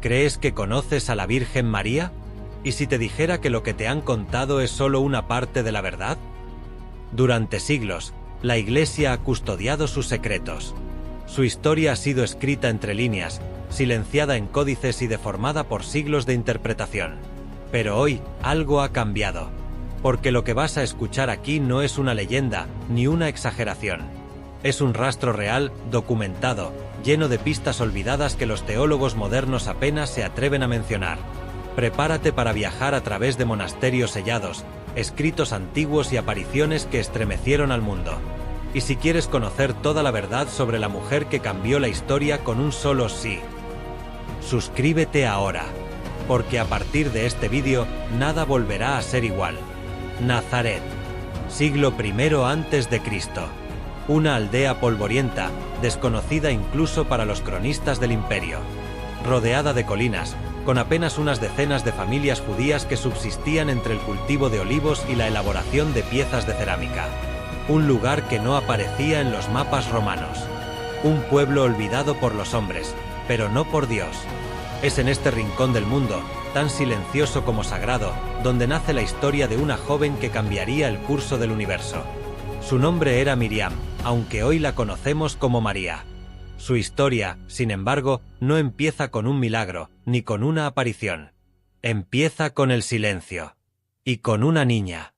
¿Crees que conoces a la Virgen María? ¿Y si te dijera que lo que te han contado es solo una parte de la verdad? Durante siglos, la Iglesia ha custodiado sus secretos. Su historia ha sido escrita entre líneas, silenciada en códices y deformada por siglos de interpretación. Pero hoy, algo ha cambiado. Porque lo que vas a escuchar aquí no es una leyenda, ni una exageración. Es un rastro real, documentado, lleno de pistas olvidadas que los teólogos modernos apenas se atreven a mencionar. Prepárate para viajar a través de monasterios sellados, escritos antiguos y apariciones que estremecieron al mundo. Y si quieres conocer toda la verdad sobre la mujer que cambió la historia con un solo sí, suscríbete ahora, porque a partir de este vídeo, nada volverá a ser igual. Nazaret, siglo I a.C. Una aldea polvorienta, desconocida incluso para los cronistas del imperio. Rodeada de colinas, con apenas unas decenas de familias judías que subsistían entre el cultivo de olivos y la elaboración de piezas de cerámica. Un lugar que no aparecía en los mapas romanos. Un pueblo olvidado por los hombres, pero no por Dios. Es en este rincón del mundo, tan silencioso como sagrado, donde nace la historia de una joven que cambiaría el curso del universo. Su nombre era Miriam, aunque hoy la conocemos como María. Su historia, sin embargo, no empieza con un milagro, ni con una aparición. Empieza con el silencio. Y con una niña.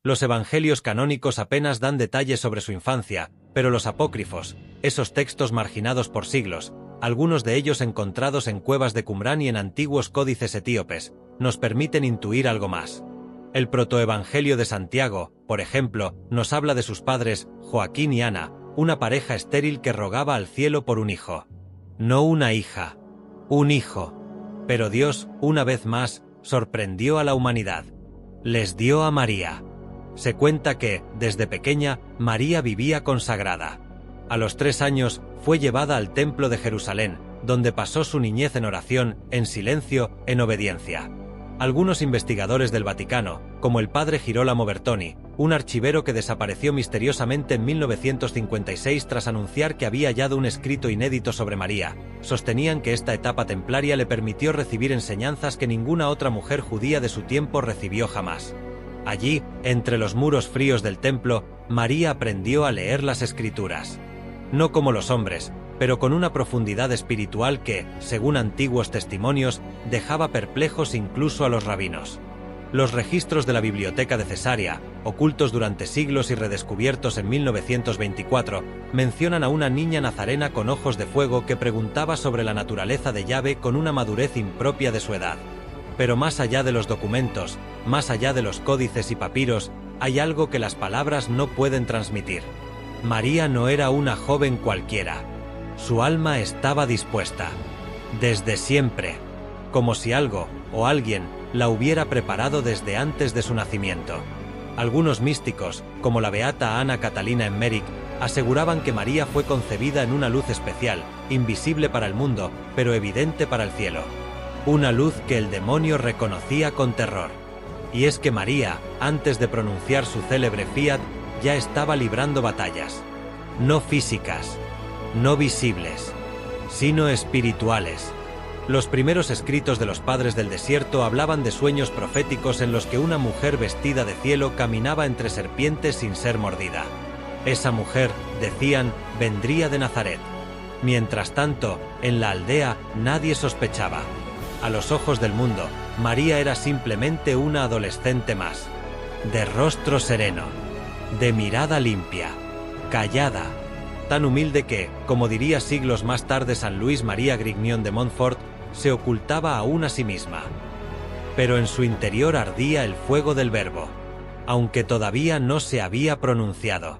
Los evangelios canónicos apenas dan detalles sobre su infancia, pero los apócrifos, esos textos marginados por siglos, algunos de ellos encontrados en cuevas de Qumrán y en antiguos códices etíopes, nos permiten intuir algo más. El protoevangelio de Santiago, por ejemplo, nos habla de sus padres, Joaquín y Ana, una pareja estéril que rogaba al cielo por un hijo. No una hija, un hijo. Pero Dios, una vez más, sorprendió a la humanidad. Les dio a María. Se cuenta que, desde pequeña, María vivía consagrada. A los 3 años, fue llevada al templo de Jerusalén, donde pasó su niñez en oración, en silencio, en obediencia. Algunos investigadores del Vaticano, como el padre Girolamo Bertoni, un archivero que desapareció misteriosamente en 1956 tras anunciar que había hallado un escrito inédito sobre María, sostenían que esta etapa templaria le permitió recibir enseñanzas que ninguna otra mujer judía de su tiempo recibió jamás. Allí, entre los muros fríos del templo, María aprendió a leer las escrituras. No como los hombres, pero con una profundidad espiritual que, según antiguos testimonios, dejaba perplejos incluso a los rabinos. Los registros de la Biblioteca de Cesarea, ocultos durante siglos y redescubiertos en 1924, mencionan a una niña nazarena con ojos de fuego que preguntaba sobre la naturaleza de Yahvé con una madurez impropia de su edad. Pero más allá de los documentos, más allá de los códices y papiros, hay algo que las palabras no pueden transmitir. María no era una joven cualquiera. Su alma estaba dispuesta. Desde siempre. Como si algo, o alguien, la hubiera preparado desde antes de su nacimiento. Algunos místicos, como la beata Ana Catalina Emmerich, aseguraban que María fue concebida en una luz especial, invisible para el mundo, pero evidente para el cielo. Una luz que el demonio reconocía con terror. Y es que María, antes de pronunciar su célebre fiat, ya estaba librando batallas. No físicas, no visibles, sino espirituales. Los primeros escritos de los padres del desierto hablaban de sueños proféticos en los que una mujer vestida de cielo caminaba entre serpientes sin ser mordida. Esa mujer, decían, vendría de Nazaret. Mientras tanto, en la aldea nadie sospechaba. A los ojos del mundo, María era simplemente una adolescente más. De rostro sereno, de mirada limpia, callada, tan humilde que, como diría siglos más tarde San Luis María Grignion de Montfort, se ocultaba aún a sí misma. Pero en su interior ardía el fuego del verbo, aunque todavía no se había pronunciado,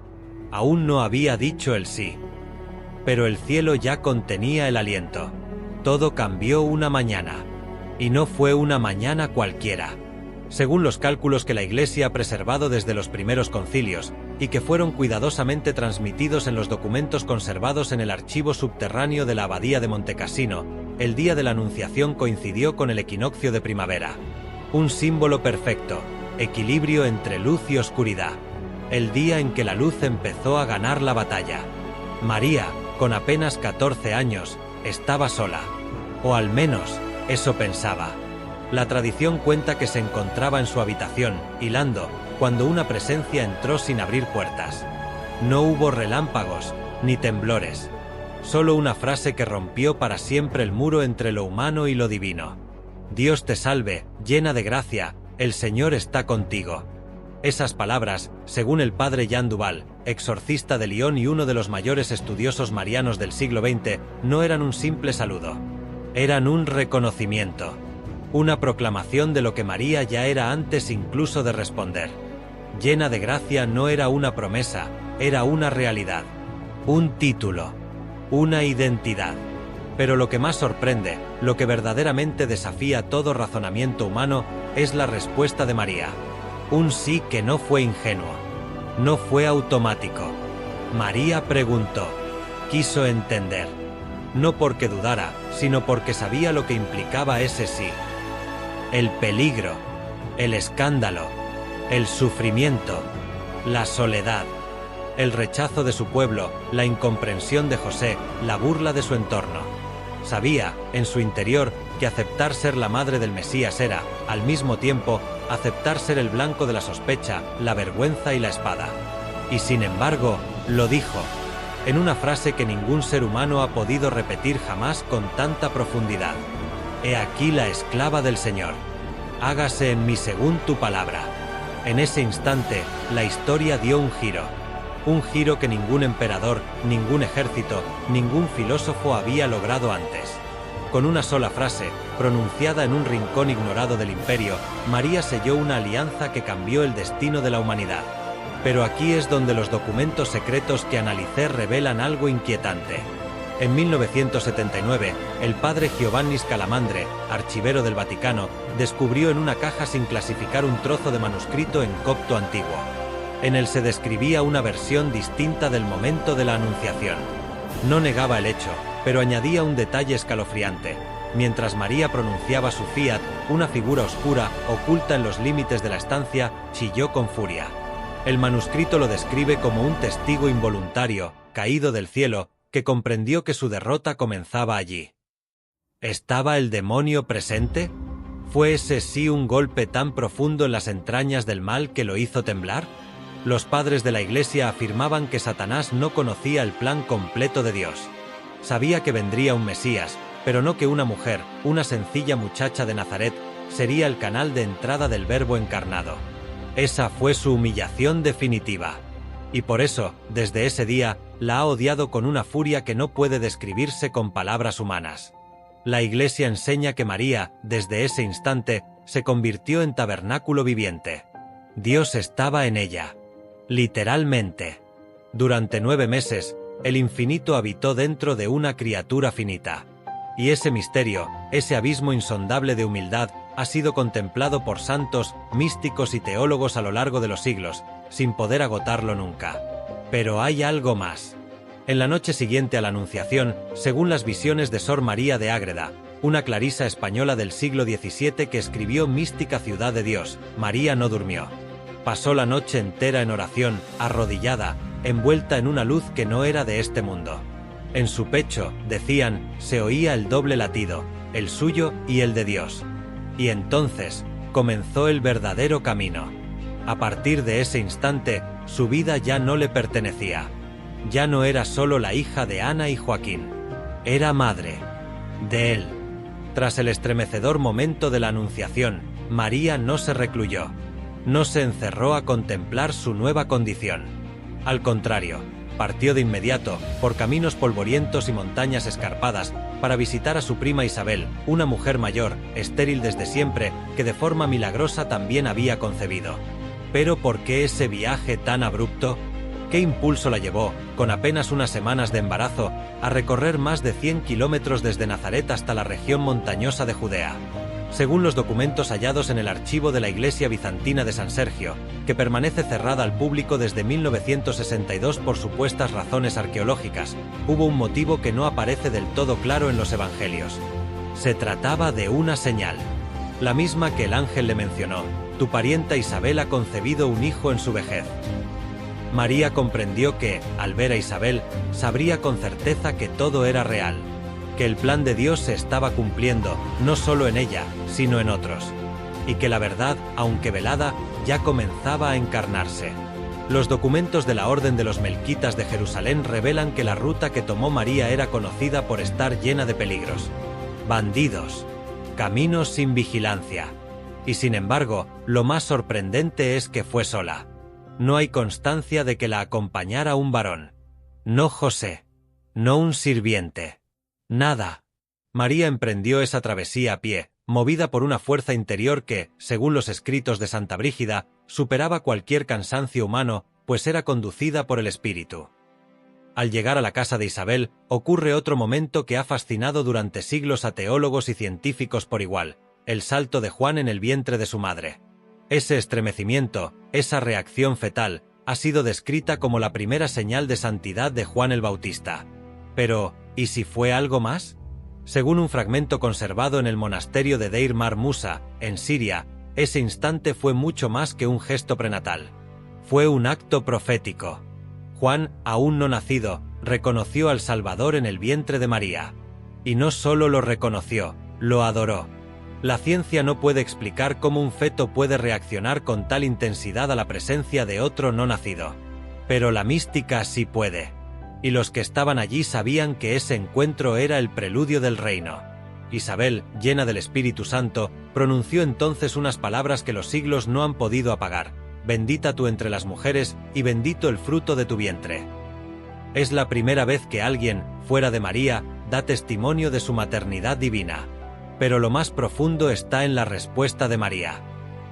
aún no había dicho el sí. Pero el cielo ya contenía el aliento. Todo cambió una mañana, y no fue una mañana cualquiera. Según los cálculos que la Iglesia ha preservado desde los primeros concilios, y que fueron cuidadosamente transmitidos en los documentos conservados en el archivo subterráneo de la Abadía de Montecassino, el día de la Anunciación coincidió con el equinoccio de primavera. Un símbolo perfecto, equilibrio entre luz y oscuridad. El día en que la luz empezó a ganar la batalla. María, con apenas 14 años, estaba sola. O al menos, Eso pensaba. La tradición cuenta que se encontraba en su habitación, hilando, cuando una presencia entró sin abrir puertas. No hubo relámpagos, ni temblores. Solo una frase que rompió para siempre el muro entre lo humano y lo divino. Dios te salve, llena de gracia, el Señor está contigo. Esas palabras, según el padre Jean Duval, exorcista de Lyon y uno de los mayores estudiosos marianos del siglo XX, no eran un simple saludo. Eran un reconocimiento. Una proclamación de lo que María ya era antes incluso de responder. Llena de gracia no era una promesa, era una realidad. Un título. Una identidad. Pero lo que más sorprende, lo que verdaderamente desafía todo razonamiento humano, es la respuesta de María. Un sí que no fue ingenuo. No fue automático. María preguntó. Quiso entender. No porque dudara, sino porque sabía lo que implicaba ese sí. El peligro, el escándalo, el sufrimiento, la soledad, el rechazo de su pueblo, la incomprensión de José, la burla de su entorno. Sabía, en su interior, que aceptar ser la madre del Mesías era, al mismo tiempo, aceptar ser el blanco de la sospecha, la vergüenza y la espada. Y sin embargo, lo dijo, en una frase que ningún ser humano ha podido repetir jamás con tanta profundidad. He aquí la esclava del Señor. Hágase en mí según tu palabra. En ese instante, la historia dio un giro. Un giro que ningún emperador, ningún ejército, ningún filósofo había logrado antes. Con una sola frase, pronunciada en un rincón ignorado del imperio, María selló una alianza que cambió el destino de la humanidad. Pero aquí es donde los documentos secretos que analicé revelan algo inquietante. En 1979, el padre Giovanni Scalamandre, archivero del Vaticano, descubrió en una caja sin clasificar un trozo de manuscrito en copto antiguo. En él se describía una versión distinta del momento de la Anunciación. No negaba el hecho, pero añadía un detalle escalofriante. Mientras María pronunciaba su fiat, una figura oscura, oculta en los límites de la estancia, chilló con furia. El manuscrito lo describe como un testigo involuntario, caído del cielo, que comprendió que su derrota comenzaba allí. ¿Estaba el demonio presente? ¿Fue ese sí un golpe tan profundo en las entrañas del mal que lo hizo temblar? Los padres de la Iglesia afirmaban que Satanás no conocía el plan completo de Dios. Sabía que vendría un Mesías, pero no que una mujer, una sencilla muchacha de Nazaret, sería el canal de entrada del Verbo encarnado. Esa fue su humillación definitiva. Y por eso, desde ese día, la ha odiado con una furia que no puede describirse con palabras humanas. La Iglesia enseña que María, desde ese instante, se convirtió en tabernáculo viviente. Dios estaba en ella. Literalmente. Durante 9 meses, el infinito habitó dentro de una criatura finita. Y ese misterio, ese abismo insondable de humildad, ha sido contemplado por santos, místicos y teólogos a lo largo de los siglos, sin poder agotarlo nunca. Pero hay algo más. En la noche siguiente a la Anunciación, según las visiones de Sor María de Ágreda, una clarisa española del siglo XVII que escribió Mística Ciudad de Dios, María no durmió. Pasó la noche entera en oración, arrodillada, envuelta en una luz que no era de este mundo. En su pecho, decían, se oía el doble latido, el suyo y el de Dios. Y entonces, comenzó el verdadero camino. A partir de ese instante, su vida ya no le pertenecía. Ya no era solo la hija de Ana y Joaquín. Era madre. De él. Tras el estremecedor momento de la Anunciación, María no se recluyó. No se encerró a contemplar su nueva condición. Al contrario, partió de inmediato, por caminos polvorientos y montañas escarpadas, para visitar a su prima Isabel, una mujer mayor, estéril desde siempre, que de forma milagrosa también había concebido. ¿Pero por qué ese viaje tan abrupto? ¿Qué impulso la llevó, con apenas unas semanas de embarazo, a recorrer más de 100 kilómetros desde Nazaret hasta la región montañosa de Judea? Según los documentos hallados en el archivo de la Iglesia Bizantina de San Sergio, que permanece cerrada al público desde 1962 por supuestas razones arqueológicas, hubo un motivo que no aparece del todo claro en los evangelios. Se trataba de una señal, la misma que el ángel le mencionó: tu parienta Isabel ha concebido un hijo en su vejez. María comprendió que, al ver a Isabel, sabría con certeza que todo era real. que el plan de Dios se estaba cumpliendo, no solo en ella, sino en otros, y que la verdad, aunque velada, ya comenzaba a encarnarse. Los documentos de la Orden de los Melquitas de Jerusalén revelan que la ruta que tomó María era conocida por estar llena de peligros, bandidos, caminos sin vigilancia. Y sin embargo, lo más sorprendente es que fue sola. No hay constancia de que la acompañara un varón. No José. No un sirviente. Nada. María emprendió esa travesía a pie, movida por una fuerza interior que, según los escritos de Santa Brígida, superaba cualquier cansancio humano, pues era conducida por el Espíritu. Al llegar a la casa de Isabel, ocurre otro momento que ha fascinado durante siglos a teólogos y científicos por igual: el salto de Juan en el vientre de su madre. Ese estremecimiento, esa reacción fetal, ha sido descrita como la primera señal de santidad de Juan el Bautista. Pero, ¿y si fue algo más? Según un fragmento conservado en el monasterio de Deir Mar Musa, en Siria, ese instante fue mucho más que un gesto prenatal. Fue un acto profético. Juan, aún no nacido, reconoció al Salvador en el vientre de María. Y no solo lo reconoció, lo adoró. La ciencia no puede explicar cómo un feto puede reaccionar con tal intensidad a la presencia de otro no nacido. Pero la mística sí puede. Y los que estaban allí sabían que ese encuentro era el preludio del reino. Isabel, llena del Espíritu Santo, pronunció entonces unas palabras que los siglos no han podido apagar: bendita tú entre las mujeres, y bendito el fruto de tu vientre. Es la primera vez que alguien, fuera de María, da testimonio de su maternidad divina. Pero lo más profundo está en la respuesta de María.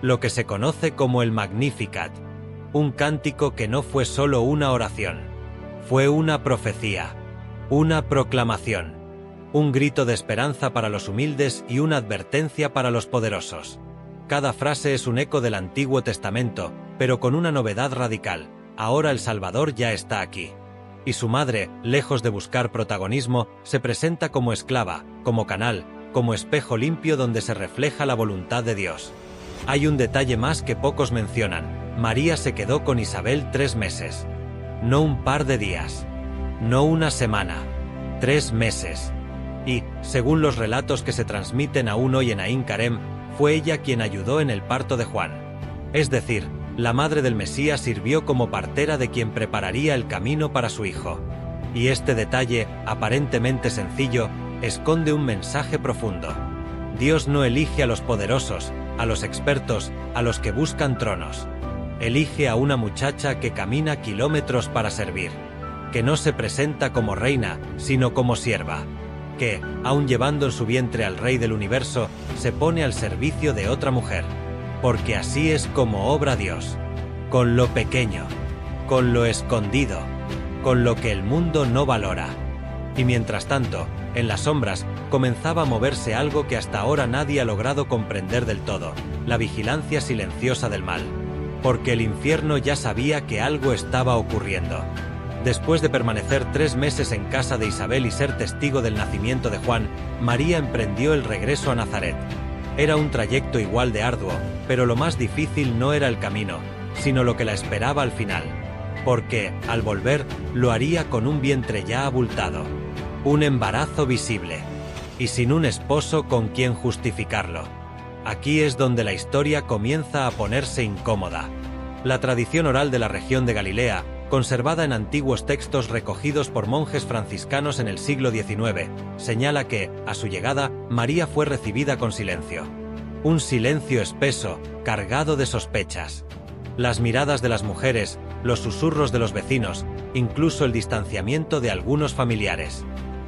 Lo que se conoce como el Magnificat. Un cántico que no fue solo una oración. Fue una profecía, una proclamación, un grito de esperanza para los humildes y una advertencia para los poderosos. Cada frase es un eco del Antiguo Testamento, pero con una novedad radical: ahora el Salvador ya está aquí. Y su madre, lejos de buscar protagonismo, se presenta como esclava, como canal, como espejo limpio donde se refleja la voluntad de Dios. Hay un detalle más que pocos mencionan: María se quedó con Isabel 3 meses. No un par de días, no una semana, 3 meses. Y, según los relatos que se transmiten aún hoy en Ain Karem, fue ella quien ayudó en el parto de Juan. Es decir, la madre del Mesías sirvió como partera de quien prepararía el camino para su hijo. Y este detalle, aparentemente sencillo, esconde un mensaje profundo. Dios no elige a los poderosos, a los expertos, a los que buscan tronos. Elige a una muchacha que camina kilómetros para servir, que no se presenta como reina, sino como sierva, que, aun llevando en su vientre al Rey del Universo, se pone al servicio de otra mujer, porque así es como obra Dios, con lo pequeño, con lo escondido, con lo que el mundo no valora. Y mientras tanto, en las sombras, comenzaba a moverse algo que hasta ahora nadie ha logrado comprender del todo: la vigilancia silenciosa del mal. Porque el infierno ya sabía que algo estaba ocurriendo. Después de permanecer 3 meses en casa de Isabel y ser testigo del nacimiento de Juan, María emprendió el regreso a Nazaret. Era un trayecto igual de arduo, pero lo más difícil no era el camino, sino lo que la esperaba al final. Porque, al volver, lo haría con un vientre ya abultado, un embarazo visible, y sin un esposo con quien justificarlo. Aquí es donde la historia comienza a ponerse incómoda. La tradición oral de la región de Galilea, conservada en antiguos textos recogidos por monjes franciscanos en el siglo XIX, señala que, a su llegada, María fue recibida con silencio. Un silencio espeso, cargado de sospechas. Las miradas de las mujeres, los susurros de los vecinos, incluso el distanciamiento de algunos familiares.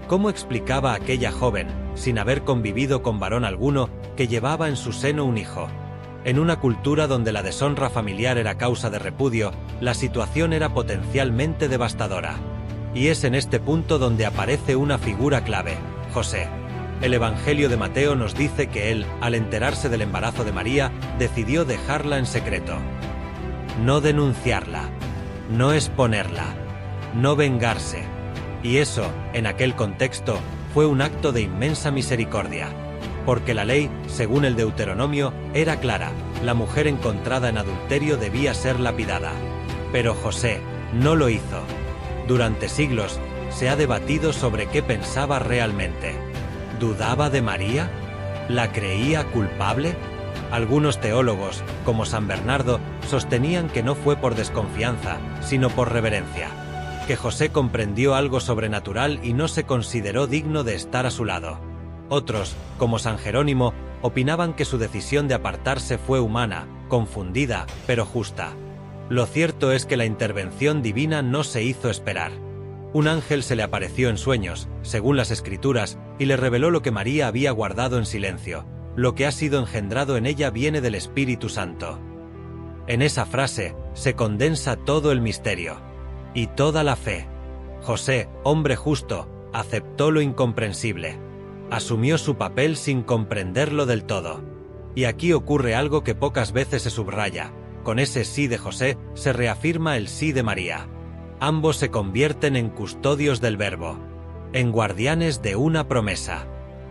¿Cómo explicaba aquella joven, sin haber convivido con varón alguno, que llevaba en su seno un hijo? En una cultura donde la deshonra familiar era causa de repudio, la situación era potencialmente devastadora. Y es en este punto donde aparece una figura clave: José. El Evangelio de Mateo nos dice que él, al enterarse del embarazo de María, decidió dejarla en secreto. No denunciarla, no exponerla, no vengarse. Y eso, en aquel contexto, fue un acto de inmensa misericordia. Porque la ley, según el Deuteronomio, era clara: la mujer encontrada en adulterio debía ser lapidada. Pero José no lo hizo. Durante siglos, se ha debatido sobre qué pensaba realmente. ¿Dudaba de María? ¿La creía culpable? Algunos teólogos, como San Bernardo, sostenían que no fue por desconfianza, sino por reverencia, que José comprendió algo sobrenatural y no se consideró digno de estar a su lado. Otros, como San Jerónimo, opinaban que su decisión de apartarse fue humana, confundida, pero justa. Lo cierto es que la intervención divina no se hizo esperar. Un ángel se le apareció en sueños, según las Escrituras, y le reveló lo que María había guardado en silencio. Lo que ha sido engendrado en ella viene del Espíritu Santo. En esa frase se condensa todo el misterio y toda la fe. José, hombre justo, aceptó lo incomprensible. Asumió su papel sin comprenderlo del todo. Y aquí ocurre algo que pocas veces se subraya. Con ese sí de José se reafirma el sí de María. Ambos se convierten en custodios del Verbo, en guardianes de una promesa.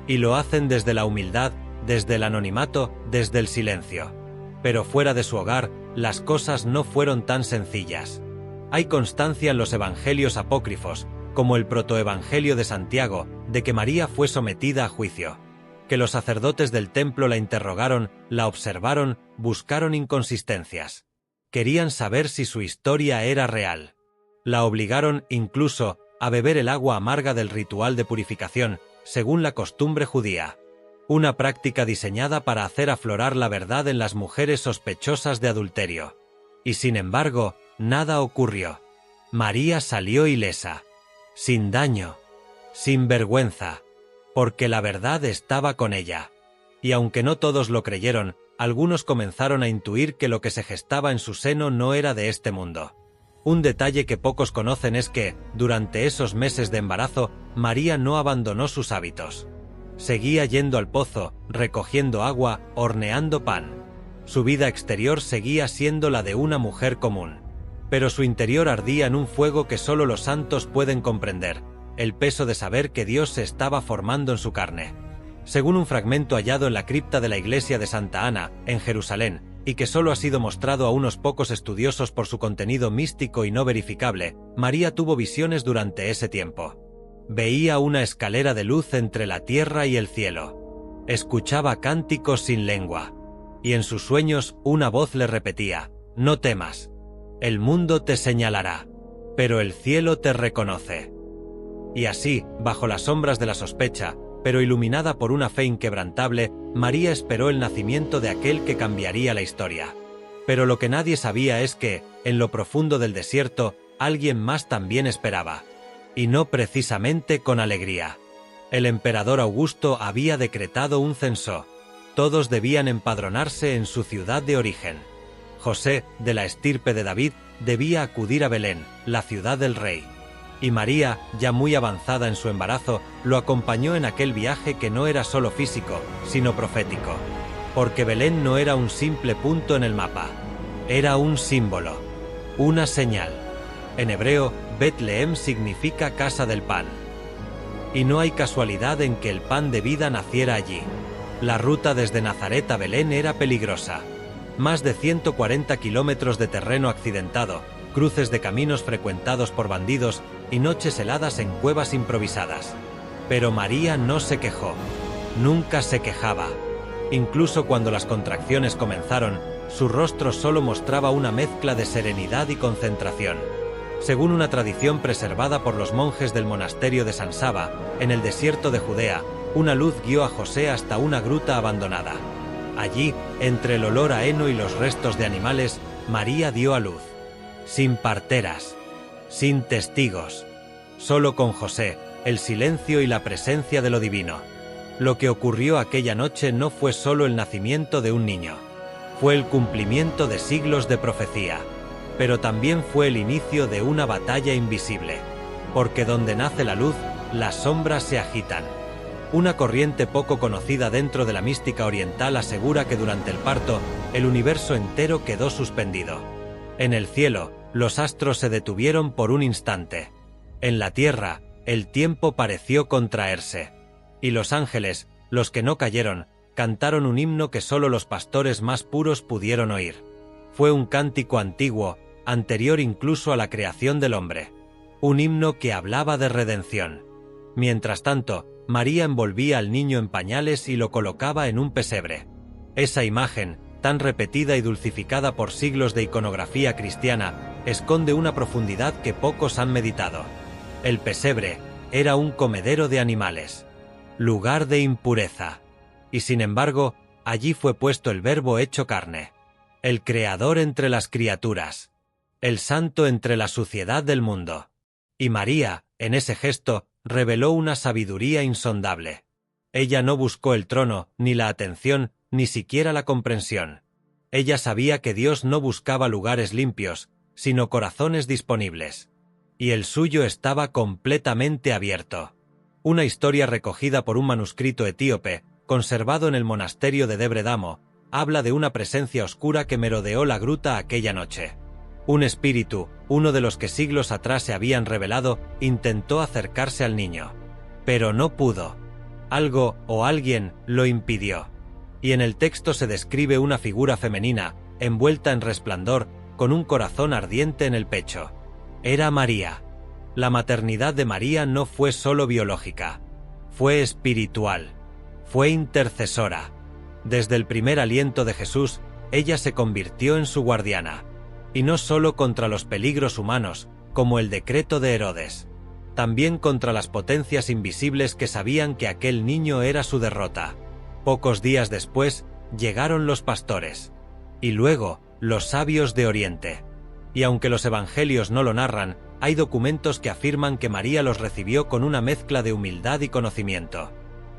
Y lo hacen desde la humildad, desde el anonimato, desde el silencio. Pero fuera de su hogar, las cosas no fueron tan sencillas. Hay constancia en los evangelios apócrifos, como el protoevangelio de Santiago, de que María fue sometida a juicio, que los sacerdotes del templo la interrogaron, la observaron, buscaron inconsistencias. Querían saber si su historia era real. La obligaron, incluso, a beber el agua amarga del ritual de purificación, según la costumbre judía. Una práctica diseñada para hacer aflorar la verdad en las mujeres sospechosas de adulterio. Y sin embargo, nada ocurrió. María salió ilesa, sin daño, sin vergüenza, porque la verdad estaba con ella. Y aunque no todos lo creyeron, algunos comenzaron a intuir que lo que se gestaba en su seno no era de este mundo. Un detalle que pocos conocen es que, durante esos meses de embarazo, María no abandonó sus hábitos. Seguía yendo al pozo, recogiendo agua, horneando pan. Su vida exterior seguía siendo la de una mujer común. Pero su interior ardía en un fuego que solo los santos pueden comprender, el peso de saber que Dios se estaba formando en su carne. Según un fragmento hallado en la cripta de la iglesia de Santa Ana, en Jerusalén, y que solo ha sido mostrado a unos pocos estudiosos por su contenido místico y no verificable, María tuvo visiones durante ese tiempo. Veía una escalera de luz entre la tierra y el cielo. Escuchaba cánticos sin lengua. Y en sus sueños una voz le repetía: «No temas. El mundo te señalará, pero el cielo te reconoce». Y así, bajo las sombras de la sospecha, pero iluminada por una fe inquebrantable, María esperó el nacimiento de aquel que cambiaría la historia. Pero lo que nadie sabía es que, en lo profundo del desierto, alguien más también esperaba. Y no precisamente con alegría. El emperador Augusto había decretado un censo. Todos debían empadronarse en su ciudad de origen. José, de la estirpe de David, debía acudir a Belén, la ciudad del rey. Y María, ya muy avanzada en su embarazo, lo acompañó en aquel viaje que no era solo físico, sino profético. Porque Belén no era un simple punto en el mapa. Era un símbolo, una señal. En hebreo, Betlehem significa casa del pan. Y no hay casualidad en que el pan de vida naciera allí. La ruta desde Nazaret a Belén era peligrosa. Más de 140 kilómetros de terreno accidentado, cruces de caminos frecuentados por bandidos y noches heladas en cuevas improvisadas. Pero María no se quejó. Nunca se quejaba. Incluso cuando las contracciones comenzaron, su rostro solo mostraba una mezcla de serenidad y concentración. Según una tradición preservada por los monjes del monasterio de San Saba, en el desierto de Judea, una luz guió a José hasta una gruta abandonada. Allí, entre el olor a heno y los restos de animales, María dio a luz. Sin parteras, sin testigos, solo con José, el silencio y la presencia de lo divino. Lo que ocurrió aquella noche no fue solo el nacimiento de un niño, fue el cumplimiento de siglos de profecía, pero también fue el inicio de una batalla invisible, porque donde nace la luz, las sombras se agitan. Una corriente poco conocida dentro de la mística oriental asegura que durante el parto, el universo entero quedó suspendido. En el cielo, los astros se detuvieron por un instante. En la tierra, el tiempo pareció contraerse. Y los ángeles, los que no cayeron, cantaron un himno que solo los pastores más puros pudieron oír. Fue un cántico antiguo, anterior incluso a la creación del hombre. Un himno que hablaba de redención. Mientras tanto, María envolvía al niño en pañales y lo colocaba en un pesebre. Esa imagen, tan repetida y dulcificada por siglos de iconografía cristiana, esconde una profundidad que pocos han meditado. El pesebre era un comedero de animales, lugar de impureza. Y sin embargo, allí fue puesto el Verbo hecho carne, el Creador entre las criaturas, el Santo entre la suciedad del mundo. Y María, en ese gesto, reveló una sabiduría insondable. Ella no buscó el trono, ni la atención, ni siquiera la comprensión. Ella sabía que Dios no buscaba lugares limpios, sino corazones disponibles. Y el suyo estaba completamente abierto. Una historia recogida por un manuscrito etíope, conservado en el monasterio de Debre Damo, habla de una presencia oscura que merodeó la gruta aquella noche. Un espíritu, uno de los que siglos atrás se habían revelado, intentó acercarse al niño. Pero no pudo. Algo o alguien lo impidió. Y en el texto se describe una figura femenina, envuelta en resplandor, con un corazón ardiente en el pecho. Era María. La maternidad de María no fue solo biológica. Fue espiritual. Fue intercesora. Desde el primer aliento de Jesús, ella se convirtió en su guardiana. Y no solo contra los peligros humanos, como el decreto de Herodes. También contra las potencias invisibles que sabían que aquel niño era su derrota. Pocos días después, llegaron los pastores. Y luego, los sabios de Oriente. Y aunque los evangelios no lo narran, hay documentos que afirman que María los recibió con una mezcla de humildad y conocimiento.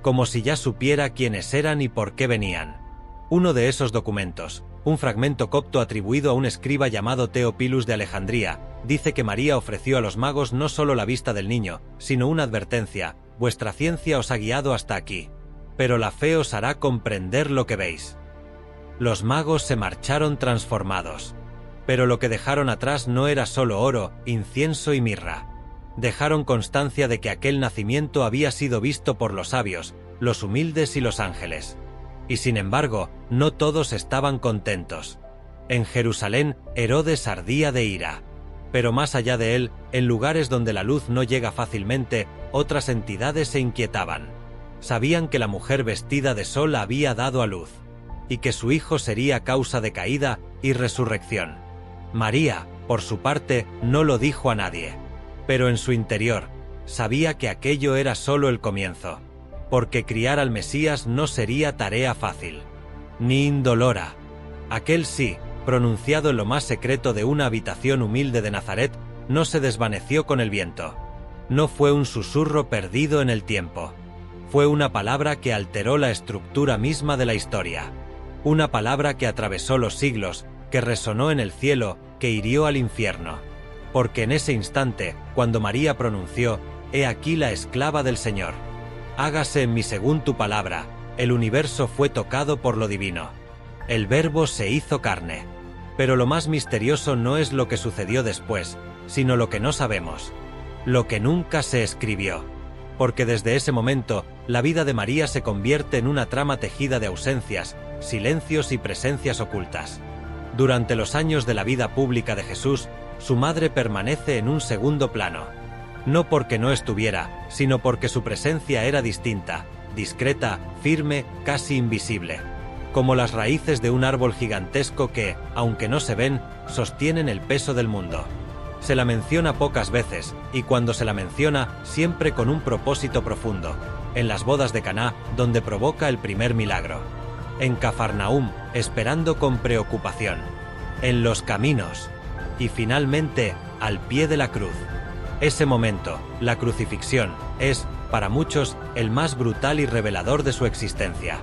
Como si ya supiera quiénes eran y por qué venían. Uno de esos documentos, un fragmento copto atribuido a un escriba llamado Teopilus de Alejandría, dice que María ofreció a los magos no solo la vista del niño, sino una advertencia: vuestra ciencia os ha guiado hasta aquí, pero la fe os hará comprender lo que veis. Los magos se marcharon transformados. Pero lo que dejaron atrás no era solo oro, incienso y mirra. Dejaron constancia de que aquel nacimiento había sido visto por los sabios, los humildes y los ángeles. Y sin embargo, no todos estaban contentos. En Jerusalén, Herodes ardía de ira. Pero más allá de él, en lugares donde la luz no llega fácilmente, otras entidades se inquietaban. Sabían que la mujer vestida de sol había dado a luz, y que su hijo sería causa de caída y resurrección. María, por su parte, no lo dijo a nadie. Pero en su interior, sabía que aquello era solo el comienzo. Porque criar al Mesías no sería tarea fácil, ni indolora. Aquel sí, pronunciado en lo más secreto de una habitación humilde de Nazaret, no se desvaneció con el viento. No fue un susurro perdido en el tiempo. Fue una palabra que alteró la estructura misma de la historia. Una palabra que atravesó los siglos, que resonó en el cielo, que hirió al infierno. Porque en ese instante, cuando María pronunció: «He aquí la esclava del Señor. Hágase en mí según tu palabra», el universo fue tocado por lo divino. El Verbo se hizo carne. Pero lo más misterioso no es lo que sucedió después, sino lo que no sabemos. Lo que nunca se escribió. Porque desde ese momento, la vida de María se convierte en una trama tejida de ausencias, silencios y presencias ocultas. Durante los años de la vida pública de Jesús, su madre permanece en un segundo plano. No porque no estuviera, sino porque su presencia era distinta, discreta, firme, casi invisible. Como las raíces de un árbol gigantesco que, aunque no se ven, sostienen el peso del mundo. Se la menciona pocas veces, y cuando se la menciona, siempre con un propósito profundo. En las bodas de Caná, donde provoca el primer milagro. En Cafarnaúm, esperando con preocupación. En los caminos. Y finalmente, al pie de la cruz. Ese momento, la crucifixión, es, para muchos, el más brutal y revelador de su existencia.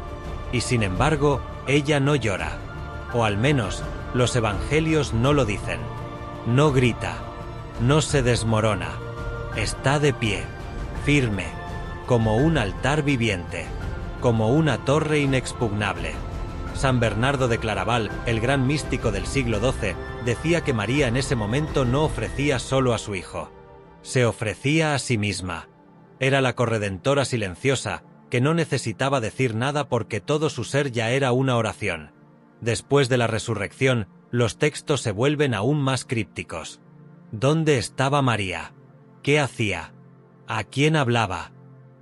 Y sin embargo, ella no llora. O al menos, los evangelios no lo dicen. No grita. No se desmorona. Está de pie, firme, como un altar viviente, como una torre inexpugnable. San Bernardo de Claraval, el gran místico del siglo XII, decía que María en ese momento no ofrecía solo a su hijo. Se ofrecía a sí misma. Era la corredentora silenciosa, que no necesitaba decir nada porque todo su ser ya era una oración. Después de la resurrección, los textos se vuelven aún más crípticos. ¿Dónde estaba María? ¿Qué hacía? ¿A quién hablaba?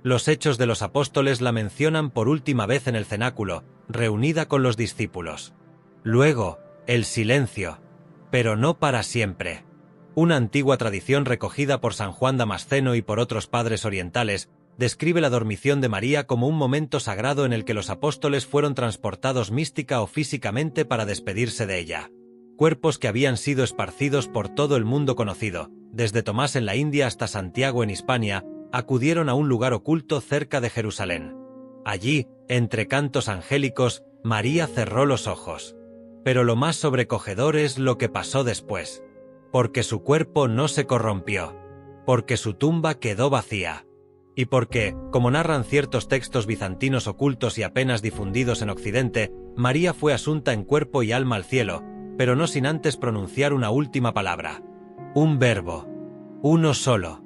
Los Hechos de los Apóstoles la mencionan por última vez en el cenáculo, reunida con los discípulos. Luego, el silencio, pero no para siempre. Una antigua tradición recogida por San Juan Damasceno y por otros padres orientales describe la dormición de María como un momento sagrado en el que los apóstoles fueron transportados mística o físicamente para despedirse de ella. Cuerpos que habían sido esparcidos por todo el mundo conocido, desde Tomás en la India hasta Santiago en Hispania, acudieron a un lugar oculto cerca de Jerusalén. Allí, entre cantos angélicos, María cerró los ojos. Pero lo más sobrecogedor es lo que pasó después. Porque su cuerpo no se corrompió. Porque su tumba quedó vacía. Y porque, como narran ciertos textos bizantinos ocultos y apenas difundidos en Occidente, María fue asunta en cuerpo y alma al cielo, pero no sin antes pronunciar una última palabra. Un verbo. Uno solo.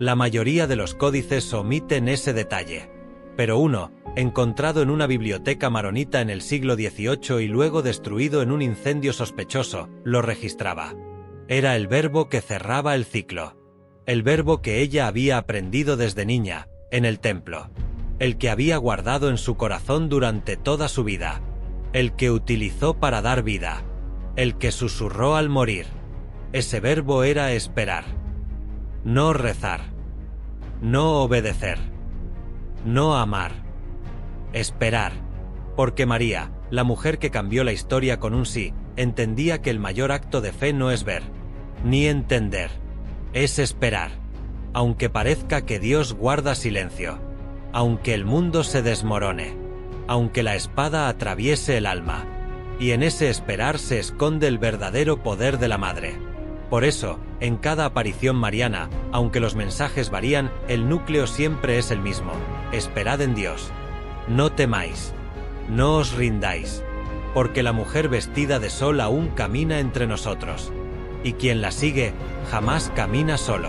La mayoría de los códices omiten ese detalle. Pero uno, encontrado en una biblioteca maronita en el siglo XVIII y luego destruido en un incendio sospechoso, lo registraba. Era el verbo que cerraba el ciclo. El verbo que ella había aprendido desde niña, en el templo. El que había guardado en su corazón durante toda su vida. El que utilizó para dar vida. El que susurró al morir. Ese verbo era esperar. No rezar. No obedecer. No amar. Esperar. Porque María, la mujer que cambió la historia con un sí, entendía que el mayor acto de fe no es ver, ni entender. Es esperar. Aunque parezca que Dios guarda silencio. Aunque el mundo se desmorone. Aunque la espada atraviese el alma. Y en ese esperar se esconde el verdadero poder de la Madre. Por eso, en cada aparición mariana, aunque los mensajes varían, el núcleo siempre es el mismo. Esperad en Dios. No temáis. No os rindáis. Porque la mujer vestida de sol aún camina entre nosotros. Y quien la sigue, jamás camina solo.